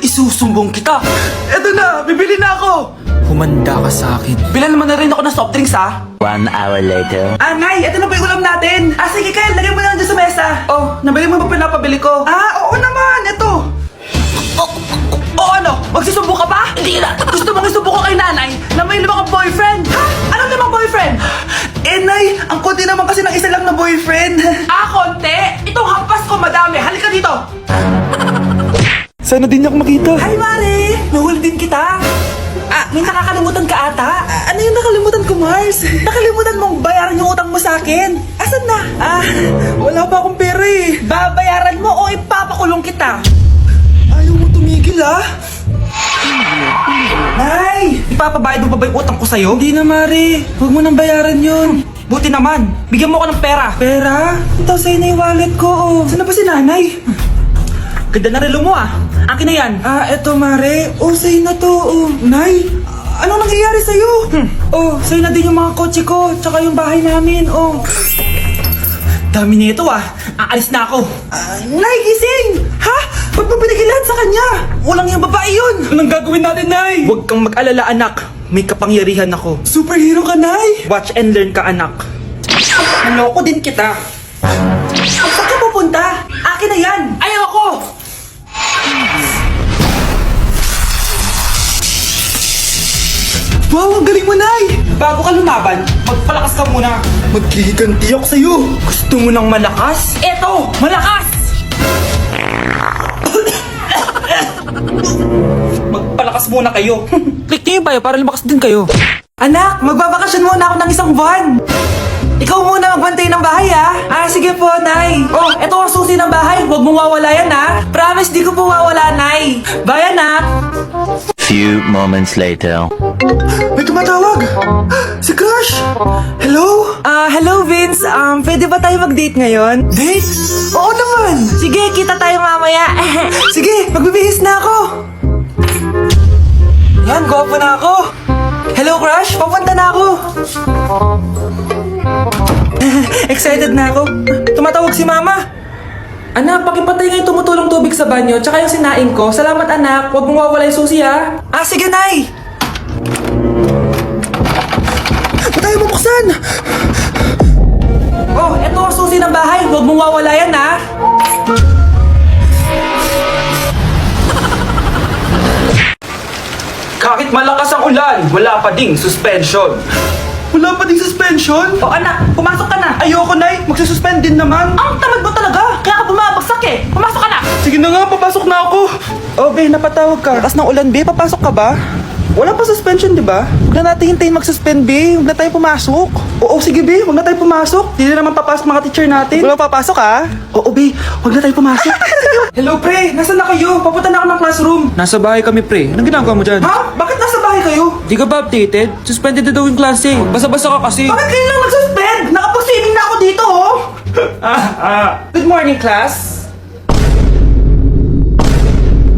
Isusumbong kita. Eto na, bibili na ako. Humanda ka sa akin. Bilan naman na rin ako ng soft drinks, ha? 1 hour later. Nay, eto na ba yung ulam natin? Sige, Kyle, lagay mo na dyan sa mesa. Oh, nabili mo ba pinapabili ko? Oo naman, eto. Ano? Magsusumbo ka pa? Hindi na. Gusto mong isubo ko kay nanay na may 5 kang boyfriend? Ha? Anong 5 boyfriend? Nay, ang konti naman kasi ng isa lang na boyfriend. Konti? Itong hampas ko madami. Halika dito. Sana din ako makita. Hi, Mare! Nahuli din kita. May nakakalimutan ka ata. Ano yung nakalimutan ko, Mars? Nakalimutan mong bayaran yung utang mo sa akin. Asan na? Wala pa akong pera eh. Babayaran mo o ipapakulong kita? Ayaw mo tumigil, Nay! Ipapabayad mo pa ba yung utang ko sa'yo? Hindi na, Mare. Huwag mo nang bayaran yun. Buti naman. Bigyan mo ako ng pera. Pera? Ito sa'yo na yung wallet ko, Saan na ba si nanay? Ganda na relo mo, Akin na yan. Eto, Mare. Sa'yo na to, Nay, anong nangyayari sa'yo? Sa'yo na din yung mga kotse ko, tsaka yung bahay namin, Dami nito, Aalis na ako. Nay, gising! Ha? Ba't mo binigay lahat sa kanya? Walang yung babae yun! Anong gagawin natin, Nay? Huwag kang mag-alala, anak. May kapangyarihan ako. Superhero ka, Nay! Watch and learn ka, anak. Naloko din kita. Saan ka pupunta? Akin na yan! Ayoko! Wow, ang galing mo, Nay! Bago ka lumaban, magpalakas ka muna. Maghihiganti ako sa'yo. Gusto mo ng malakas? Eto, malakas! Magpalakas muna kayo. Click niyo yung bio para lumakas din kayo. Anak, magbabakasyon muna ako ng 1 buwan. Ikaw muna magbantay ng bahay, sige po, Nay. Eto ang susi ng bahay. Huwag mong wawala yan, Promise, di ko po wawala, Nay. Bye, anak. Few moments later. May tumatawag! Si Crush! Hello? Hello, Vince. Pwede ba tayo mag-date ngayon? Date? Oo naman! Sige, kita tayo mamaya. Sige, magbibihis na ako. Yan, gwapo na ako. Hello, Crush. Papunta na ako. Excited na ako. Tumatawag si Mama. Anak, pakipatay nga yung tumutulong tubig sa banyo, tsaka yung sinaing ko. Salamat, anak. Huwag mong wawala yung susi, sige, Nay! Ba't tayo mabuksan? Eto ang susi ng bahay. Huwag mong wawala yan, Kahit malakas ang ulan, wala pa ding suspension. Wala pa ding suspension? Anak, pumasok ka na. Ayoko, Nay. Magsususpend din naman. Ang tamad mo talaga. Kaya ka bumabagsak Pumasok ka na. Sige na nga, papasok na ako. Be, napatawag ka. Lakas ng ulan, Be. Papasok ka ba? Wala pa suspension, di ba? Huwag na natin hintayin mag-suspend, Be. Huwag na tayo pumasok. Sige, Be. Huwag na tayo pumasok. Hindi na naman papasok mga teacher natin. Wala papasok, Be. Huwag na tayo pumasok. Hello, pre. Nasaan na kayo? Papunta na ako ng classroom. Nasa bahay kami, pre. Anong ginagawa mo dyan? Bakit nasa bahay kayo? Di ka ba updated? Suspended na daw yung klase. Basa-basa ka kasi. Bakit kayo lang mag-suspend? Nakapag-swimming na ako dito, Good morning, class.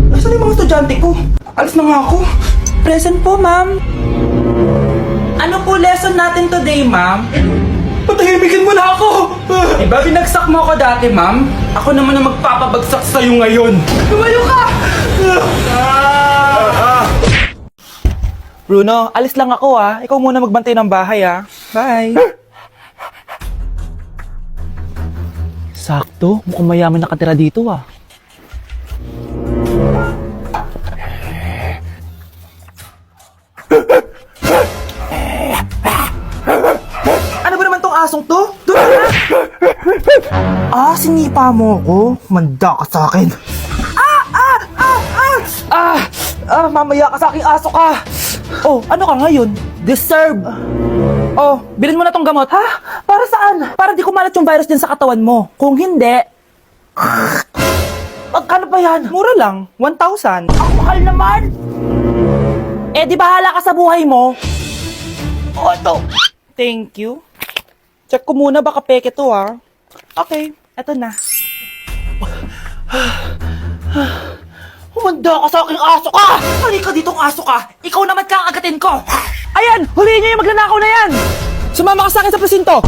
Nasaan yung mga estudyante ko? Alis na nga ako. Present po, ma'am. Ano po lesson natin today, ma'am? Patahimikin mo na ako! Diba binagsak mo ako dati, ma'am? Ako naman ang magpapabagsak sa'yo ngayon. Lumayo ka! Bruno, alis lang ako, Ikaw muna magbantay ng bahay, Bye! Sakto, mukhang mayaman nakatira dito, Ano ba naman tong asong to? Doon na! Sinipa mo ko? Manda ka sa akin. Mamaya ka sa aking aso ka! Ano ka ngayon? Deserve! Bilhin mo na tong gamot. Para saan? Para di kumalat yung virus din sa katawan mo. Kung hindi... Magkano ba yan? Mura lang. 1,000. Ang mahal naman! Di bahala ka sa buhay mo. Ito. Thank you. Check ko muna, baka peke to, Okay, eto na. Humanda ka sa aking aso ka! Halika ditong aso ka! Ikaw naman kakagatin ko! Ayan! Huliin niyo yung magnanakaw na yan! Sumama ka sa akin sa presinto!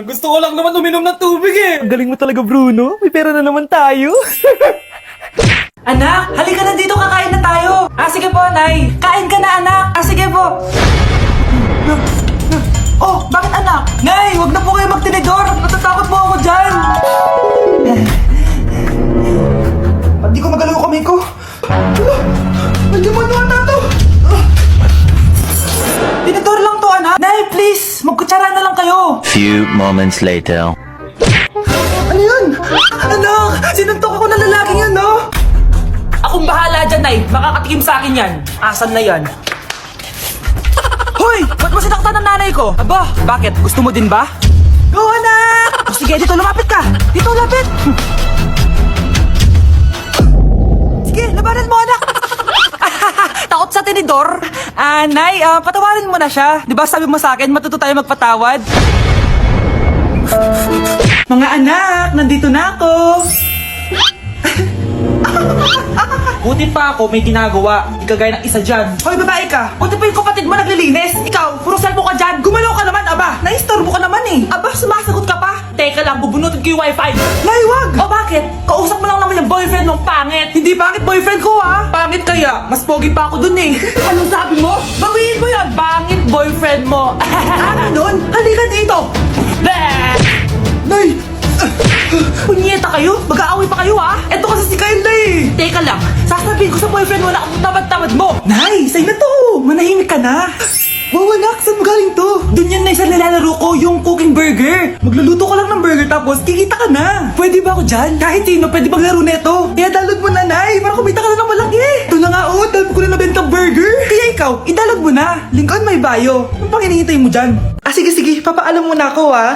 Gusto ko lang naman uminom ng tubig Ang galing mo talaga, Bruno. May pera na naman tayo. Anak, halika na dito, kakain na tayo. Ah, sige po, Nay. Kain ka na, anak. Ah, sige po. Oh, bakit anak? Nay, wag na po kayo magtinidor. Natatakot po ako dyan. Hindi ko magalaw yung kamay ko. Nandiyan mo naman na to. Tinidor lang to, anak. Nay, please, magkutsara na lang kayo. Few moments later. Ano yun? Anak, sinuntok ako ng lalaking yan, no? Akong bahala dyan, Nay. Makakatikim sa akin yan. Asan na yan? Hoy! Ba't mo sinaktan ng nanay ko? Aba, bakit? Gusto mo din ba? Go, anak! O sige, dito lumapit ka! Dito lapit! Sige, labanan mo, anak! Takot sa tinidor? Nay, patawarin mo na siya. Di ba sabi mo sa akin, matuto tayo magpatawad? Mga anak, nandito na ako! Buti pa ako may ginagawa. Di kagaya ng isa dyan. Hoy, babae ka! Buti pa yung kapatid mo naglilinis. Ikaw, puro cellphone ka dyan. Gumalaw ka naman, aba. Naistorbo ka naman eh. Aba, sumasagot ka pa. Teka lang, bubunutin ko yung wifi. Nay, wag! O bakit? Kausap mo lang naman yung boyfriend mong pangit. Hindi pangit boyfriend ko, ha? Pangit kaya? Mas pogi pa ako dun eh. Anong sabi mo? Bawiin mo yan. Pangit boyfriend mo. Nun? Halika dito. Nay! Punyeta kayo? Mag-aaway pa kayo, ha? Eto kasi si Kyle na eh. Teka lang, sasabihin ko sa boyfriend mo na ang tamad-tamad mo. Nay, sa'yo na to. Manahimik ka na. Wow, anak, saan mo galing to? Doon yan na sa nilalaro ko, yung cooking burger. Magluluto ka lang ng burger tapos kikita ka na. Pwede ba ako dyan? Kahit sino, pwede maglaro neto. Kaya download mo na, Nay, para kumita ka na ng malaki. Ito na nga, oh, dami ko na nabentang burger. Kaya ikaw, i-download mo na. Link on my bio. Ano pang hinihintay mo dyan? Ah, sige, papaalam muna ako, ha.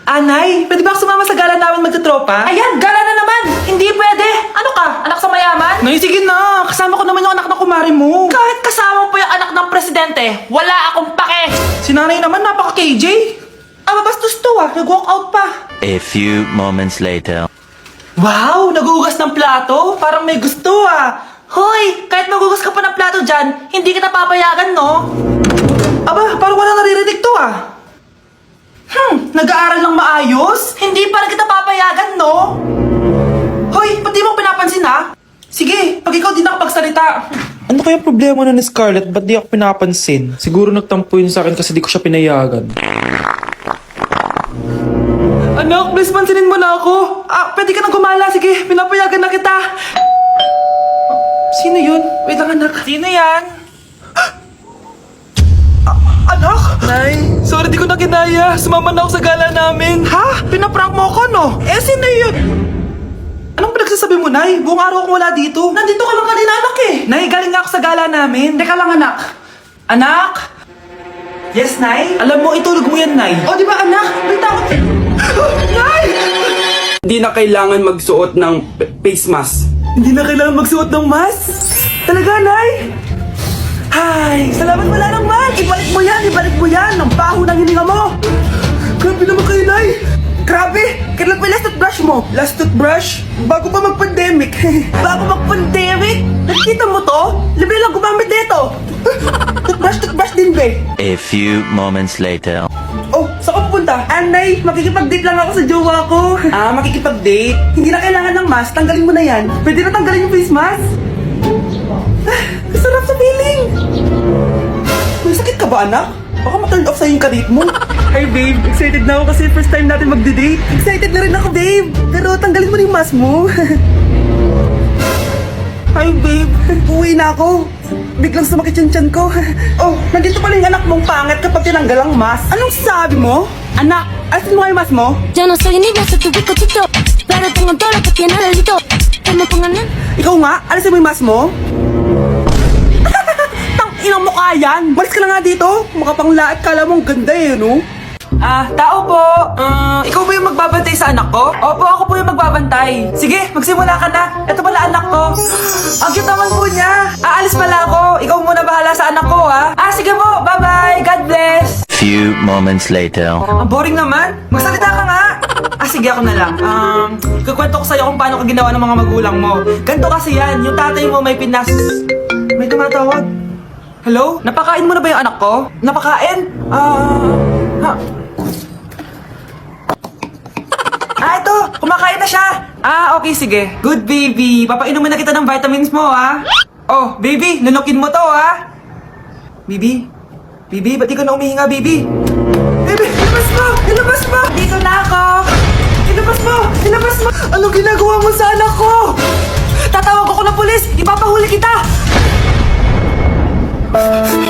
Anay, pwede ba ako sumama sa gala namin magtutropa? Ayan, gala na naman! Hindi pwede! Ano ka? Anak sa mayaman? Nay, sige na! Kasama ko naman yung anak ng kumari mo! Kahit kasama mo pa yung anak ng presidente, wala akong pake! Si nanay naman, napaka-KJ! Mabastos to nag-walk out pa! A few moments later. Wow, nagugas ng plato? Parang may gusto Hoy, kahit magugas ka pa ng plato dyan, hindi kita papayagan, no? Aba, parang wala naririnig to nag-aaral lang maayos? Hindi pa rin kita papayagan, no? Hoy, ba't di mo pinapansin, ha? Sige, pag ikaw di nakapagsalita. Ano kaya problema na ni Scarlett? Ba't di ako pinapansin? Siguro nagtampo yun sa akin kasi di ko siya pinayagan. Anak, please pansinin mo na ako. Pwede ka nang gumala. Sige, pinapayagan na kita. Sino yun? Wait lang, anak. Sino yan? Anak? Nay, sorry di ko na kinaya. Sumama na ako sa gala namin. Ha? Pinaprank mo ako, no? Sino yun? Anong pinagsasabi mo, Nay? Buong araw akong wala dito. Nandito ka lang kanina, anak eh. Nay, galing nga ako sa gala namin. Teka lang, anak. Anak? Yes, Nay? Alam mo, itulog mo yan, Nay. O, di ba, anak? May takot. Nay! Hindi na kailangan magsuot ng face mask. Hindi na kailangan magsuot ng mask? Talaga, Nay? Ay, salamat wala ng mask. Ibalik mo yan. Ang baho ng hininga mo. Grabe naman kayo, Nay. Grabe! Kailan pa yung last toothbrush mo? Last toothbrush? Bago pa mag-pandemic. Bago mag-pandemic? Nakikita mo to? Libre lang gumamit dito. Toothbrush din, be. A few moments later. Oh, saan ka pupunta? Anay, makikipag-date lang ako sa jowa ko. Makikipag-date? Hindi na kailangan ng mask. Tanggalin mo na yan. Pwede na tanggalin yung face mask. Sarap sa feeling. May sakit ka ba, anak? Baka ma-turn off sa'yo yung karit mo. Hi, babe. Excited na ako kasi first time natin magde-date. Excited na rin ako, babe. Pero tanggalin mo na yung mask mo. Hi, babe. Uwi na ako. Biglang sumakit yung tiyan ko. Oh, nandito pala yung anak mong pangit kapag tinanggal ang mask. Anong sabi mo? Anak, asin mo yung mask mo? Yo no soy niña, soy tu bizcochito. Pero tengo todo lo que tiene delito. Que me pongan en. Ikaw nga, alisin mo yung mask mo? Tang inang mukha yan! Malis ka na nga dito! Makapanglaat, kala mong ganda no? Tao po! Ikaw ba yung magbabantay sa anak ko? Opo, ako po yung magbabantay. Sige, magsimula ka na. Ito pala anak ko. Ang cute naman po niya. Aalis pala ako. Ikaw muna bahala sa anak ko, ha? Sige po, bye-bye. God bless. Few moments later. Ang boring naman. Magsalita ka nga. Sige, ako na lang. Kukwento ko sa'yo kung paano ka ginawa ng mga magulang mo. Ganto kasi yan. Yung tatay mo may pinas... May tumatawag. Hello? Napakain mo na ba yung anak ko? Napakain? Ito! Kumakain na siya! Ah, okay, sige. Good, baby. Papainumin na kita ng vitamins mo, ha? Oh, baby, lunukin mo to, ha? Baby? Baby, ba't di ka na umihinga, baby? Baby, ilabas mo! Ilabas mo! Dito na ako! Ilabas mo! Ilabas mo! Anong ginagawa mo sa anak ko? Tatawag ako ng pulis! Ipapahuli kita!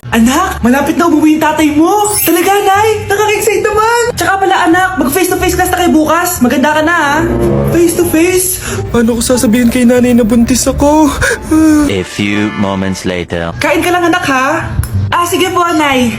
Anak, malapit na umuwi yung tatay mo! Talaga, Nay? Nakaka-excite naman! Tsaka pala, anak, mag-face-to-face class na kayo bukas. Maganda ka na, ha? Face-to-face? Paano ko sasabihin kay nanay na buntis ako? A few moments later. Kain ka lang, anak, ha? Ah, sige po, Nay.